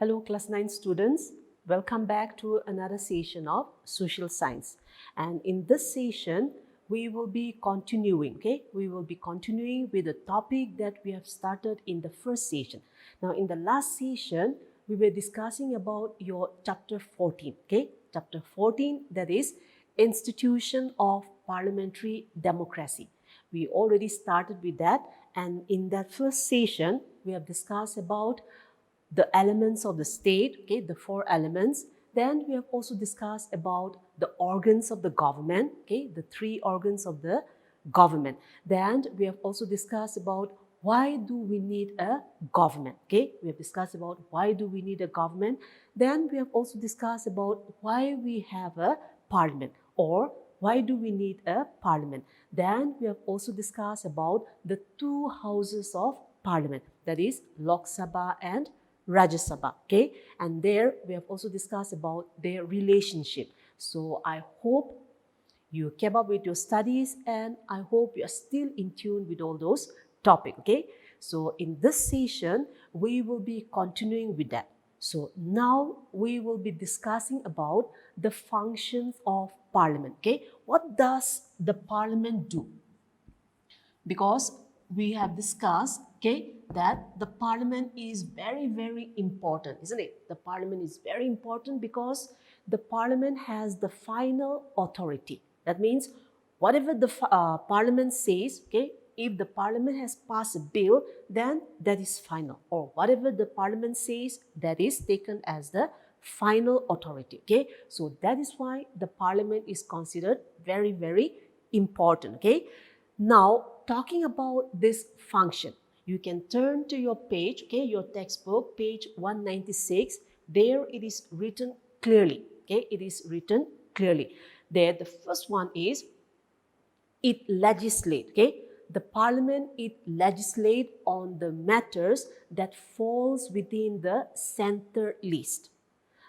Hello class 9 students, welcome back to another session of social science, and in this session we will be continuing with the topic that we have started in the first session. Now in the last session we were discussing about your chapter 14, chapter 14, that is institution of parliamentary democracy. We already started with that, and in that first session we have discussed about the elements of the state, the four elements. Then we have also discussed about the organs of the government, the three organs of the government. Then we have also discussed about why do we need a government, we have discussed about why do we need a government. Then we have also discussed about why we have a parliament, or why do we need a parliament. Then we have also discussed about the two houses of parliament, that is Lok Sabha and Rajasthan, and there we have also discussed about their relationship. So I hope you kept up with your studies, and I hope you are still in tune with all those topics, So in this session, we will be continuing with that. So now we will be discussing about the functions of parliament, What does the parliament do? Because we have discussed, that the parliament is very, very important, isn't it? The parliament is very important because the parliament has the final authority. That means whatever the parliament says, if the parliament has passed a bill, then that is final. Or whatever the parliament says, that is taken as the final authority, So that is why the parliament is considered very, very important, Now, talking about this function, you can turn to your page, your textbook, page 196. There it is written clearly, It is written clearly. There, the first one is, it legislate, The parliament, it legislate on the matters that falls within the center list.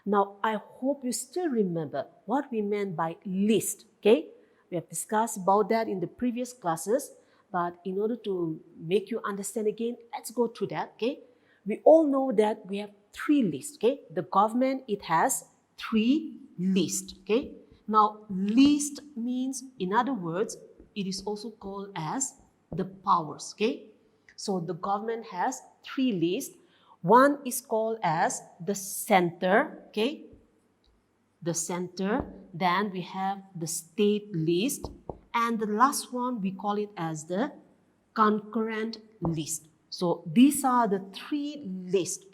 Now, I hope you still remember what we meant by list, We have discussed about that in the previous classes, but in order to make you understand again, let's go through that, We all know that we have three lists, The government, it has three lists, Now, list means, in other words, it is also called as the powers, So the government has three lists. One is called as the center, The center. Then we have the state list. And the last one, we call it as the concurrent list. So these are the three lists,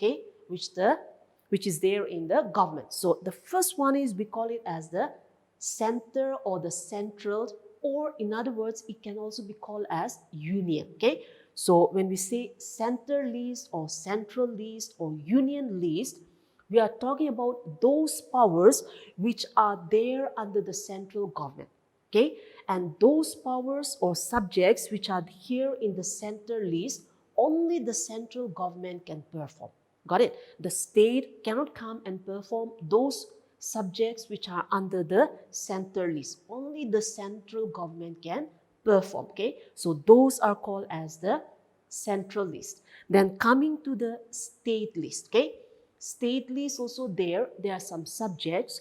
which is there in the government. So the first one is, we call it as the center or the central, or in other words, it can also be called as union, So when we say center list or central list or union list, we are talking about those powers which are there under the central government, And those powers or subjects which are here in the center list, only the central government can perform. Got it? The state cannot come and perform those subjects which are under the center list. Only the central government can perform, So those are called as the central list. Then coming to the state list, State list also there are some subjects,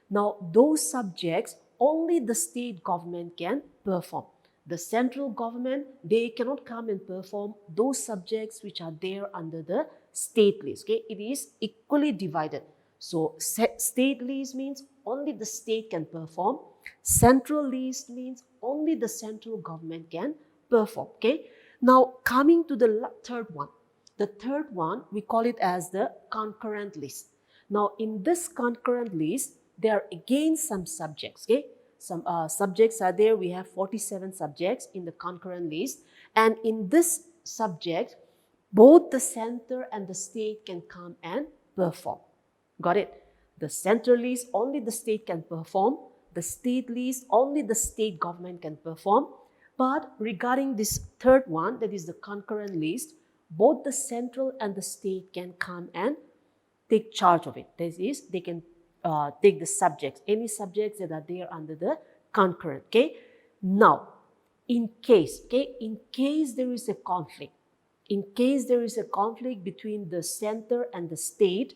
Now those subjects, only the state government can perform. The central government, they cannot come and perform those subjects which are there under the state list, It is equally divided. So state list means only the state can perform. Central list means only the central government can perform, Now coming to the third one. The third one, we call it as the concurrent list. Now in this concurrent list, there are again some subjects, Some subjects are there. We have 47 subjects in the concurrent list. And in this subject, both the center and the state can come and perform. Got it? The center list, only the state can perform. The state list, only the state government can perform. But regarding this third one, that is the concurrent list, both the central and the state can come and take charge of it. That is, they can take the subjects, any subjects that are there under the concurrent, Now, in case there is a conflict, between the center and the state,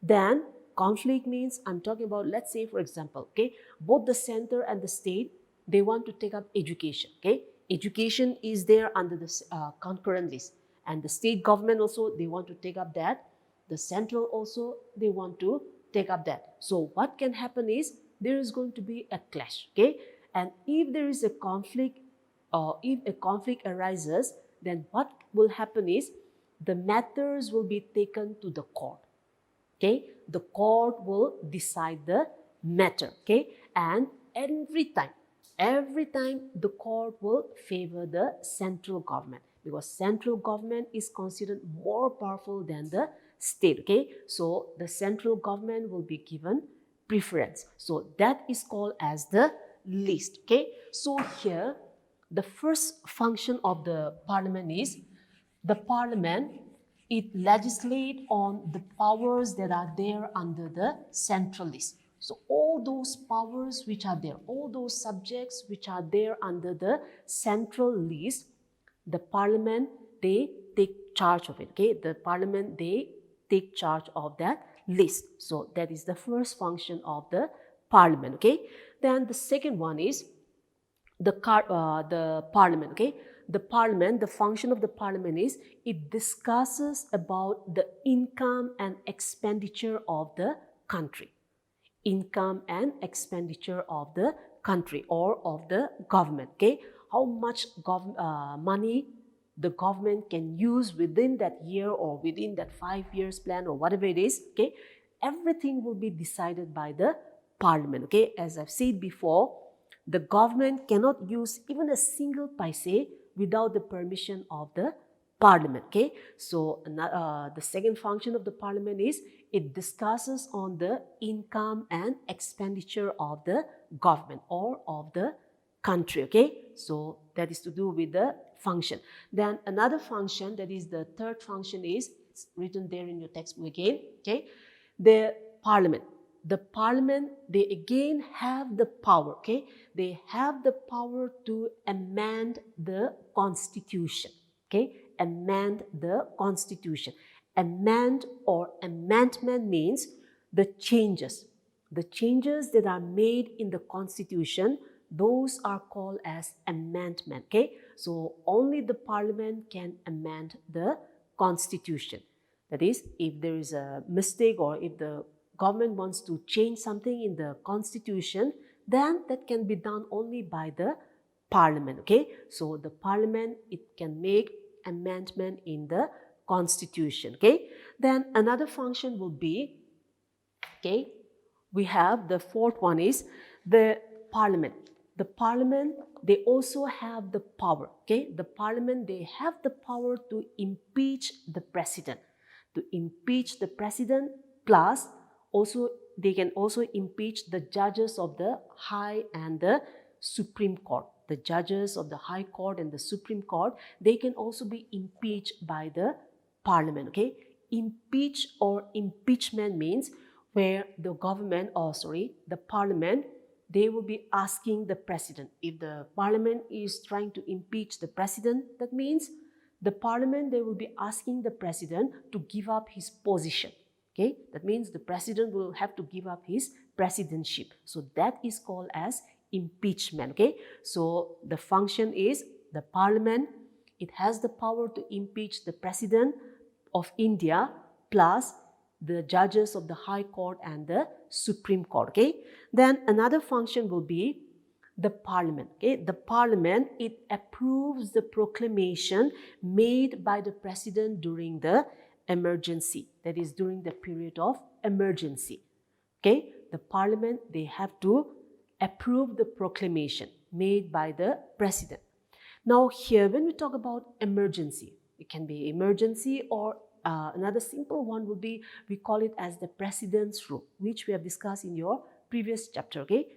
Then conflict means, I'm talking about, let's say for example, okay, both the center and the state, they want to take up education, okay. Education is there under the concurrent list, and the state government also, they want to take up that. The central also, they want to take up that. So what can happen is, there is going to be a clash, okay. And if there is a conflict, or if a conflict arises, then what will happen is, the matters will be taken to the court, okay. The court will decide the matter, okay. And every time the court will favor the central government, because central government is considered more powerful than the state, okay. So the central government will be given preference. So that is called as the list, okay. So here the first function of the parliament is, the parliament, it legislates on the powers that are there under the central list. So all those powers which are there, all those subjects which are there under the central list, the parliament, they take charge of it, okay. The parliament, they take charge of that list. So that is the first function of the parliament, okay. Then the second one is the parliament, okay. The parliament, the function of the parliament is, it discusses about the income and expenditure of the country. Income and expenditure of the country or of the government, okay. How much money the government can use within that year or within that 5 years plan or whatever it is, okay. Everything will be decided by the parliament, okay. As I've said before, the government cannot use even a single paise without the permission of the parliament, okay. So the second function of the parliament is, it discusses on the income and expenditure of the government or of the country, okay. So that is to do with the function. Then another function, that is the third function, is, it's written there in your textbook again, okay. The parliament, they again have the power, okay. They have the power to amend the constitution, okay. Amend the constitution. Amend or amendment means the changes that are made in the constitution, those are called as amendment, okay. So only the parliament can amend the constitution. That is, if there is a mistake or if the government wants to change something in the constitution, then that can be done only by the parliament, okay. So the parliament, it can make amendment in the constitution, okay. Then another function will be, okay, we have the fourth one is the parliament. The parliament, they also have the power, okay. The parliament, they have the power to impeach the president, plus also they can also impeach the judges of the High and the Supreme Court. The judges of the High Court and the Supreme Court, they can also be impeached by the parliament, okay. Impeach or impeachment means where the government, the parliament, they will be asking the president. If the parliament is trying to impeach the president, that means the parliament, they will be asking the president to give up his position, okay. That means the president will have to give up his presidentship. So that is called as impeachment, okay. So the function is, the parliament, it has the power to impeach the president of India plus the judges of the High Court and the Supreme Court, okay. Then another function will be the parliament, okay. The parliament, it approves the proclamation made by the president during the emergency, that is during the period of emergency, okay. The parliament, they have to approve the proclamation made by the president. Now here, when we talk about emergency, it can be emergency or another simple one would be, we call it as the president's rule, which we have discussed in your previous chapter, okay.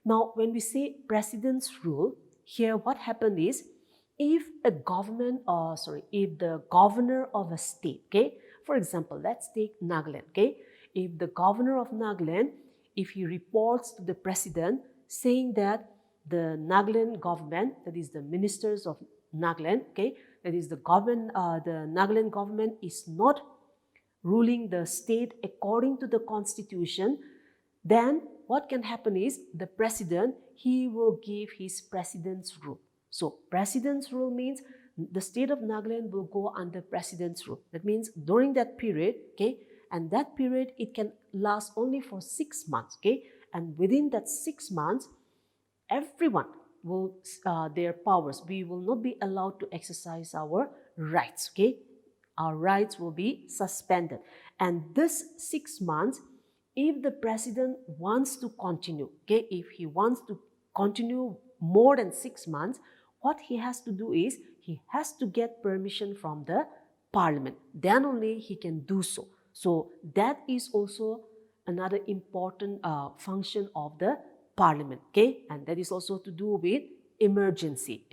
Now when we say president's rule, here what happened is, if a government, if the governor of a state, okay, for example, let's take Nagaland, okay. If the governor of Nagaland, if he reports to the president saying that the Nagaland government, that is the ministers of Nagaland, okay, that is the government, the Nagaland government is not ruling the state according to the constitution, then what can happen is the president, he will give his president's rule. So president's rule means the state of Nagaland will go under president's rule. That means during that period, okay, and that period it can last only for 6 months, okay, and within that 6 months, everyone will their powers. We will not be allowed to exercise our rights, okay. Our rights will be suspended. And this 6 months, if the president wants to continue, okay, if he wants to continue more than 6 months, what he has to do is he has to get permission from the parliament. Then only he can do so. So that is also another important function of the parliament, okay, and that is also to do with emergency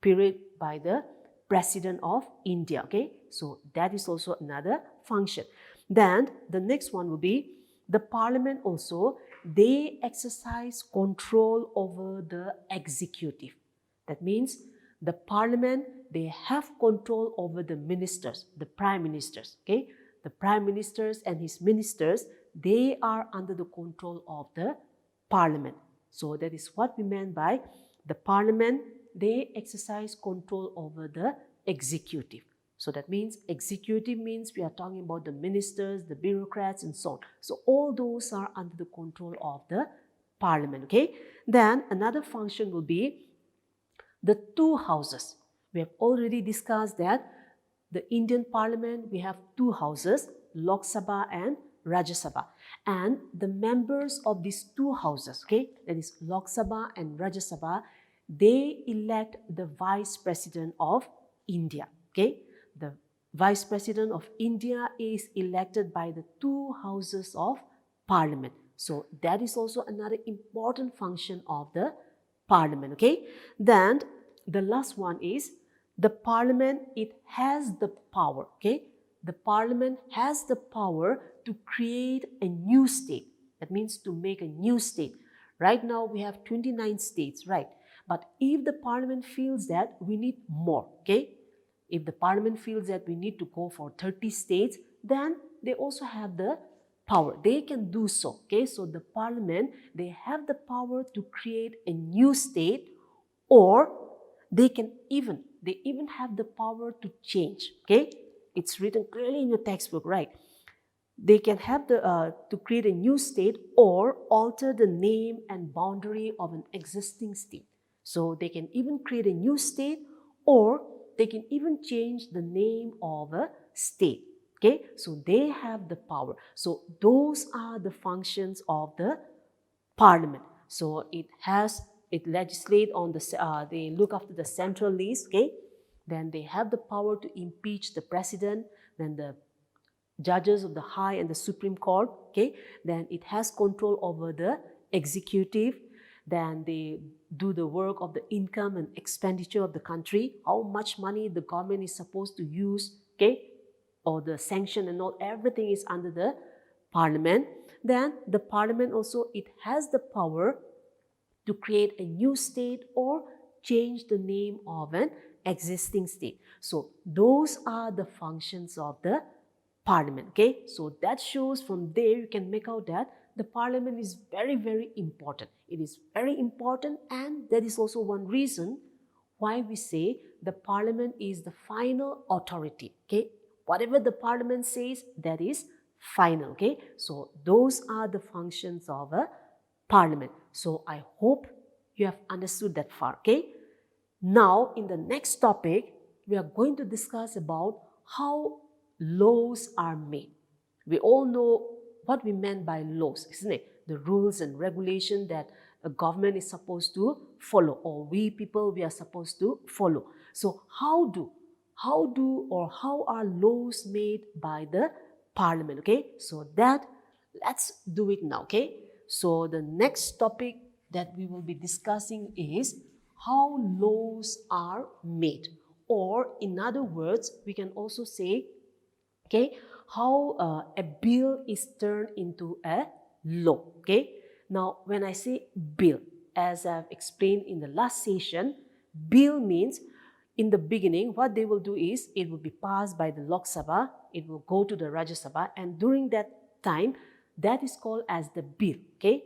period by the President of India, okay. So that is also another function. Then the next one will be the parliament also, they exercise control over the executive. That means the parliament, they have control over the ministers, the prime ministers, okay. The prime ministers and his ministers, they are under the control of the parliament. So that is what we meant by the parliament, they exercise control over the executive. So that means executive means we are talking about the ministers, the bureaucrats and so on. So all those are under the control of the parliament, okay. Then another function will be the two houses. We have already discussed that the Indian parliament, we have two houses, Lok Sabha and Rajya Sabha. And the members of these two houses, okay, that is Lok Sabha and Rajya Sabha, they elect the Vice President of India, okay. The Vice President of India is elected by the two houses of parliament. So that is also another important function of the parliament, okay. Then the last one is the parliament, it has the power, okay. The parliament has the power to create a new state. That means to make a new state. Right now we have 29 states, right? But if the parliament feels that we need more, okay? If the parliament feels that we need to go for 30 states, then they also have the power. They can do so, okay? So the parliament, they have the power to create a new state, or they even have the power to change, okay? It's written clearly in your textbook, right? They can have to create a new state or alter the name and boundary of an existing state. So they can even create a new state, or they can even change the name of a state, okay? So they have the power. So those are the functions of the parliament. So it legislates on they look after the central list, okay? Then they have the power to impeach the president, then the judges of the High and the Supreme Court, okay? Then it has control over the executive. Then they do the work of the income and expenditure of the country, how much money the government is supposed to use, okay? Or the sanction and all, everything is under the parliament. Then the parliament also, it has the power to create a new state or change the name of an existing state. So those are the functions of the parliament, okay? So that shows from there you can make out that the parliament is very, very important. It is very important, and that is also one reason why we say the parliament is the final authority, okay? Whatever the parliament says, that is final, okay? So those are the functions of a parliament. So I hope you have understood that far, okay? Now in the next topic, we are going to discuss about how laws are made. We all know what we meant by laws, isn't it? The rules and regulation that a government is supposed to follow, or we people, we are supposed to follow. So how are laws made by the parliament, okay? So let's do it now, okay? So the next topic that we will be discussing is how laws are made, or in other words, we can also say, okay, how a bill is turned into a law, okay? Now, when I say bill, as I've explained in the last session, bill means in the beginning, what they will do is it will be passed by the Lok Sabha, it will go to the Rajya Sabha, and during that time, that is called as the bill. Okay.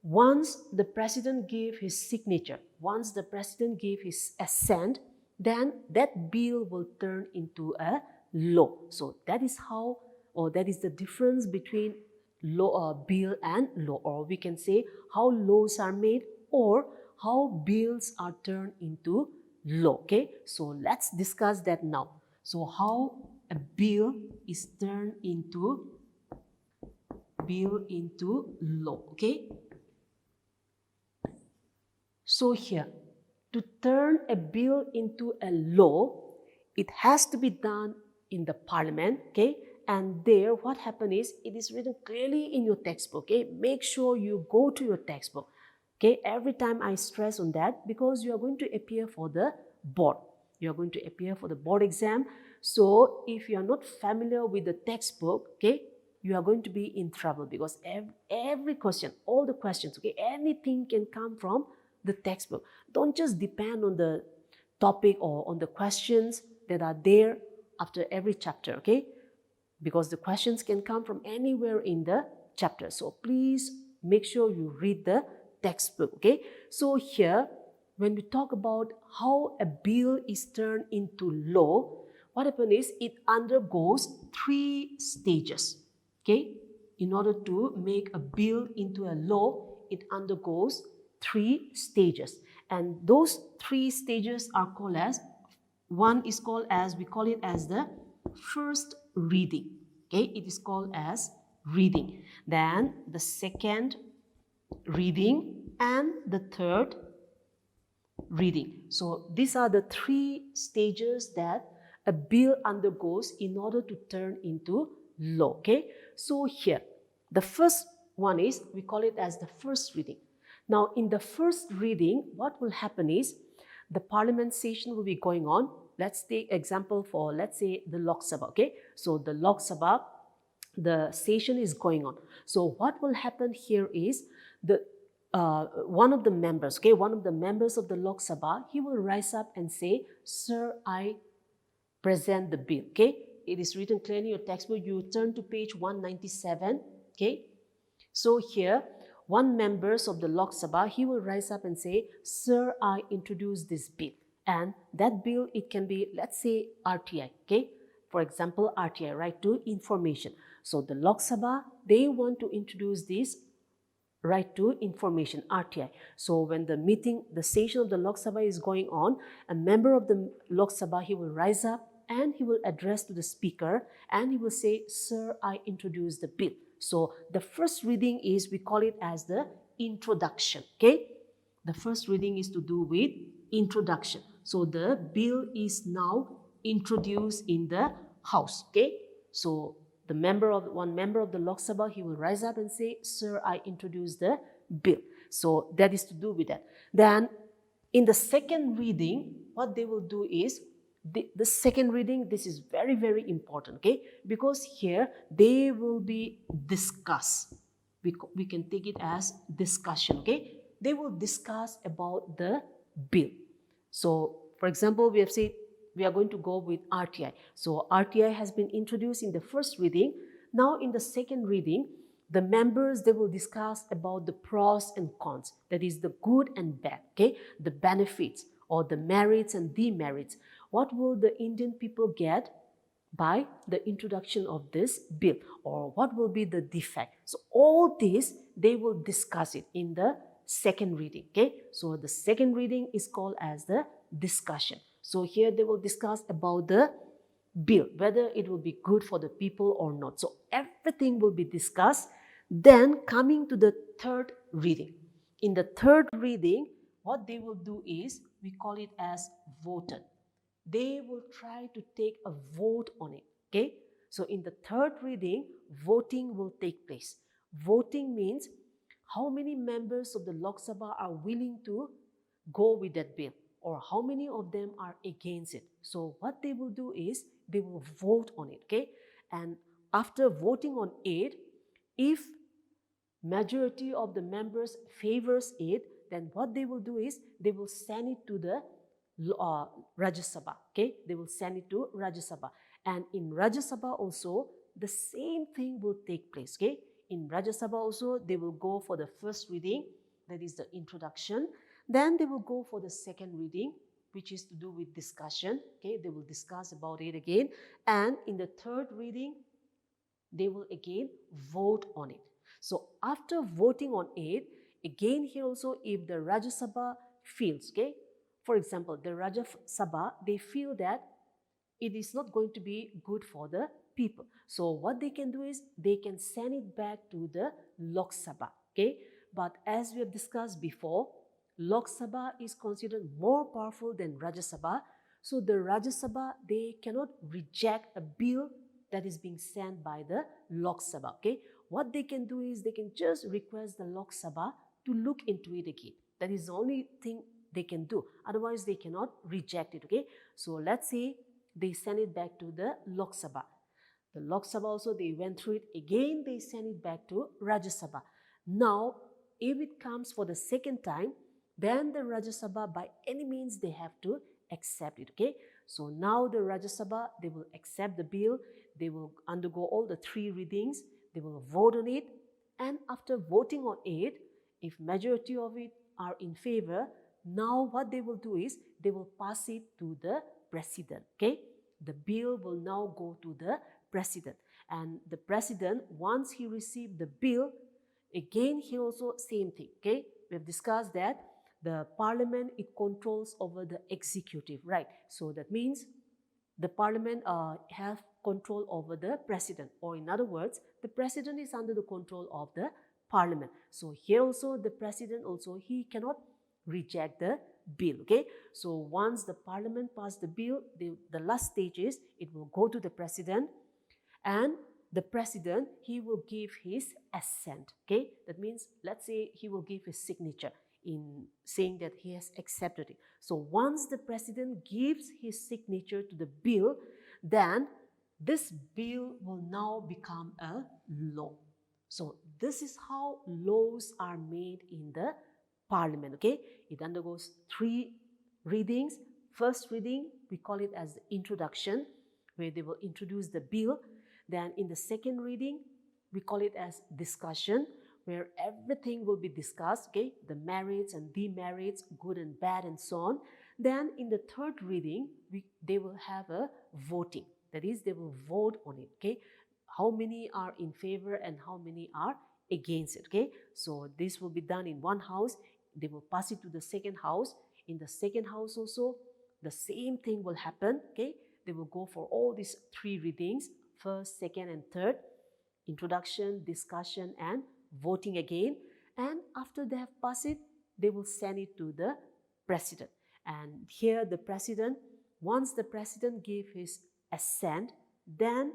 Once the president gave his signature, once the president gave his assent, then that bill will turn into a law. So that is how, or that is the difference between law, bill and law, or we can say how laws are made or how bills are turned into law. Okay, so let's discuss that now. So how a bill is turned into law. Okay, so here, to turn a bill into a law, it has to be done in the parliament. Okay, and there what happened is it is written clearly in your textbook. Okay, make sure you go to your textbook. Okay, every time I stress on that because you are going to appear for the board. You are going to appear for the board exam. So if you are not familiar with the textbook, okay, you are going to be in trouble because every question, all the questions, okay, anything can come from the textbook. Don't just depend on the topic or on the questions that are there after every chapter, okay? Because the questions can come from anywhere in the chapter. So please make sure you read the textbook, okay? So here, when we talk about how a bill is turned into law, what happens is it undergoes 3 stages, okay? In order to make a bill into a law, it undergoes 3 stages. And those 3 stages are called as, one is called as, we call it as the first reading. Okay, it is called as reading. Then the second reading and the third reading. So these are the 3 stages that a bill undergoes in order to turn into law. Okay, so here the first one is, we call it as the first reading. Now in the first reading, what will happen is the parliament session will be going on. Let's take example for, let's say, the Lok Sabha. Okay, so the Lok Sabha, the session is going on. So what will happen here is the one of the members, okay, one of the members of the Lok Sabha, he will rise up and say, "Sir, I present the bill." Okay, it is written clearly in your textbook. You turn to page 197. Okay, so here one members of the Lok Sabha, he will rise up and say, "Sir, I introduce this bill." And that bill, it can be, let's say, RTI. Okay, for example, RTI, right to information. So the Lok Sabha, they want to introduce this right to information, RTI. So when the meeting, the session of the Lok Sabha is going on, a member of the Lok Sabha, he will rise up and he will address to the speaker and he will say, "Sir, I introduce the bill." So the first reading is, we call it as the introduction. Okay, the first reading is to do with introduction. So the bill is now introduced in the house. Okay, so the one member of the Lok Sabha, he will rise up and say, "Sir, I introduce the bill." So that is to do with that. Then in the second reading, what they will do is, the second reading, this is very, very important, okay? Because here they will be discussed. We can take it as discussion, okay? They will discuss about the bill. So, for example, we have said we are going to go with RTI. So RTI has been introduced in the first reading. Now in the second reading, the members, they will discuss about the pros and cons, that is the good and bad, okay? The benefits or the merits and demerits. What will the Indian people get by the introduction of this bill, or what will be the defect? So all this, they will discuss it in the second reading, okay? So the second reading is called as the discussion. So here they will discuss about the bill, whether it will be good for the people or not. So everything will be discussed. Then coming to the third reading. In the third reading, what they will do is, we call it as voted. They will try to take a vote on it, okay? So in the third reading, voting will take place. Voting means how many members of the Lok Sabha are willing to go with that bill, or how many of them are against it. So what they will do is, they will vote on it, okay? And after voting on it, if majority of the members favors it, then what they will do is, they will send it to the Rajya Sabha. Okay, they will send it to Rajya Sabha, and in Rajya Sabha also the same thing will take place. Okay, in Rajya Sabha also they will go for the first reading, that is the introduction. Then they will go for the second reading, which is to do with discussion. Okay, they will discuss about it again, and in the third reading they will again vote on it. So after voting on it, again here also, if the Rajya Sabha feels, okay, for example, the Rajya Sabha, they feel that it is not going to be good for the people. So what they can do is they can send it back to the Lok Sabha. Okay, but as we have discussed before, Lok Sabha is considered more powerful than Rajya Sabha. So the Rajya Sabha, they cannot reject a bill that is being sent by the Lok Sabha. Okay, what they can do is they can just request the Lok Sabha to look into it again. That is the only thing they can do. Otherwise, they cannot reject it. Okay, so let's say they send it back to the Lok Sabha. The Lok Sabha also, they went through it again, they send it back to Rajya Sabha. Now, if it comes for the second time, then the Rajya Sabha, by any means, they have to accept it. Okay, so now the Rajya Sabha, they will accept the bill, they will undergo all the three readings, they will vote on it, and after voting on it, if majority of it are in favor, now what they will do is they will pass it to the president. Okay, the bill will now go to the president, and the president, once he received the bill, again he also same thing. Okay, we have discussed that the parliament, it controls over the executive, right? So that means the parliament have control over the president, or in other words, the president is under the control of the parliament. So here also the president also, he cannot reject the bill. Okay, so once the parliament passed the bill, the last stage is it will go to the president, and the president, he will give his assent. Okay, that means, let's say he will give his signature in saying that he has accepted it. So once the president gives his signature to the bill, then this bill will now become a law. So this is how laws are made in the parliament. Okay, it undergoes three readings. First reading, we call it as the introduction, where they will introduce the bill. Then in the second reading, we call it as discussion, where everything will be discussed, okay, the merits and demerits, good and bad, and so on. Then in the third reading, they will have a voting. That is, they will vote on it. Okay, how many are in favor and how many are against it. Okay, so this will be done in one house. They will pass it to the second house. In the second house also, the same thing will happen. Okay, they will go for all these three readings, first, second, and third, introduction, discussion, and voting again. And after they have passed it, they will send it to the president. And here the president, once the president gave his assent, then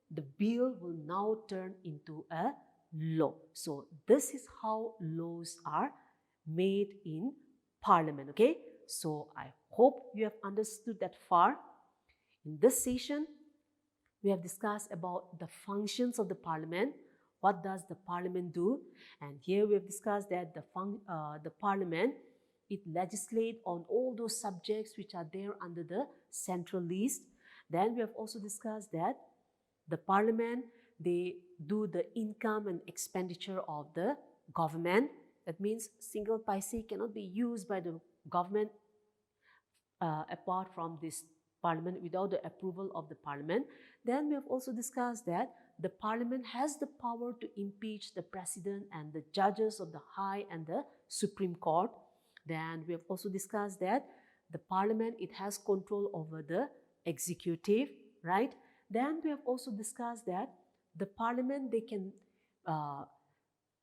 the bill will now turn into a law. So this is how laws are made in parliament. Okay, so I hope you have understood that far. In this session, we have discussed about the functions of the parliament. What does the parliament do? And here we have discussed that the parliament, it legislates on all those subjects which are there under the central list. Then we have also discussed that the parliament, they do the income and expenditure of the government. That means single paise cannot be used by the government apart from this parliament, without the approval of the parliament. Then we have also discussed that the parliament has the power to impeach the president and the judges of the High and the Supreme Court. Then we have also discussed that the parliament, it has control over the executive, right? Then we have also discussed that the parliament, they can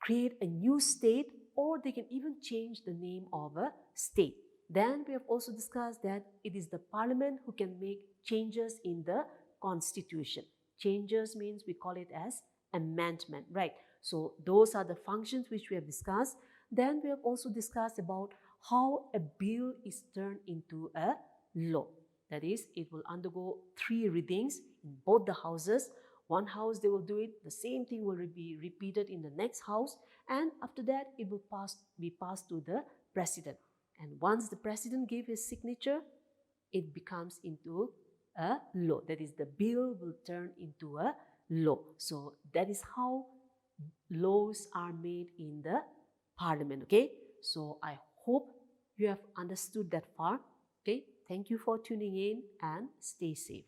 create a new state, or they can even change the name of a state. Then we have also discussed that it is the parliament who can make changes in the constitution. Changes means we call it as amendment, right? So those are the functions which we have discussed. Then we have also discussed about how a bill is turned into a law. That is, it will undergo three readings in both the houses. One house they will do it, the same thing will be repeated in the next house, and after that it will be passed to the president. And once the president gave his signature, it becomes into a law. That is, the bill will turn into a law. So that is how laws are made in the parliament. Okay, so I hope you have understood that far. Okay, thank you for tuning in and stay safe.